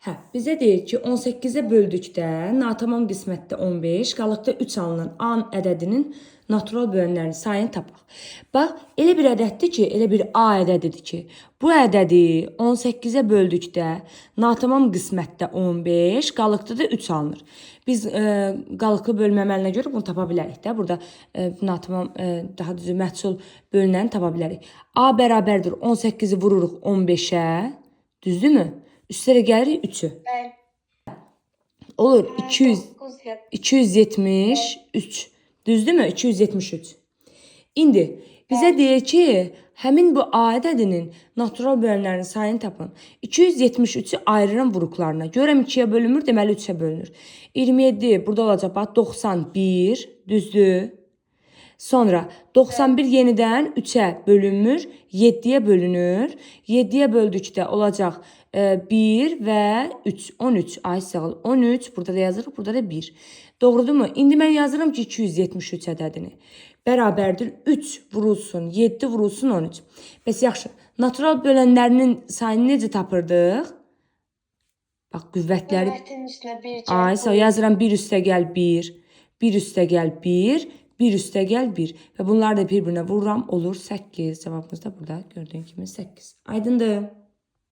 Hə, bizə deyir ki, 18-ə böldükdə natamam qismətdə 15, qalıqda 3 alınan A ədədinin natural bölənlərinin sayını tapaq. Bax, elə bir ədəddir ki, elə bir A ədədidir ki, bu ədədi 18-ə böldükdə natamam qismətdə 15, qalıqda da 3 alınır. Biz qalıqlı bölmə əməlinə görə bunu tapa bilərik də. Burada natamam, daha düzü məhsul bölünəni tapa bilərik. A bərabərdir 18-i vururuq 15-ə, düzdürmü? Üstlərə gəlirik 3-ü. Olur 273. Düzdürmü? 273. İndi bizə deyir ki, həmin bu A ədədinin natural bölənlərinin sayını tapın. 273-ü ayırıram vuruqlarına. Görəm 2-yə bölünmür, deməli 3-ə bölünür. 27 burada olacaq, bax 91, düzdür. Sonra 91 yenidən 3-ə bölünmür, 7-yə bölünür. 7-yə böldükdə olacaq 1 və 3, 13. Ay sağ ol, 13. Burada da yazırıq, burada da 1. Doğrudurmu? İndi mən yazıram ki, 273 ədədini. Bərabərdir 3 vurulsun, 7 vurulsun 13. Bəs yaxşı, natural bölənlərinin sayını necə tapırdıq? Bax, qüvvətləri... Ay sağ ol, yazıram 1 üstə gəl 1, 1 üstə gəl 1, 1 üstə gəl 1. Və bunları da bir-birinə vururam, olur 8. Cavabımız da burada gördüyün kimi 8. Aydındır.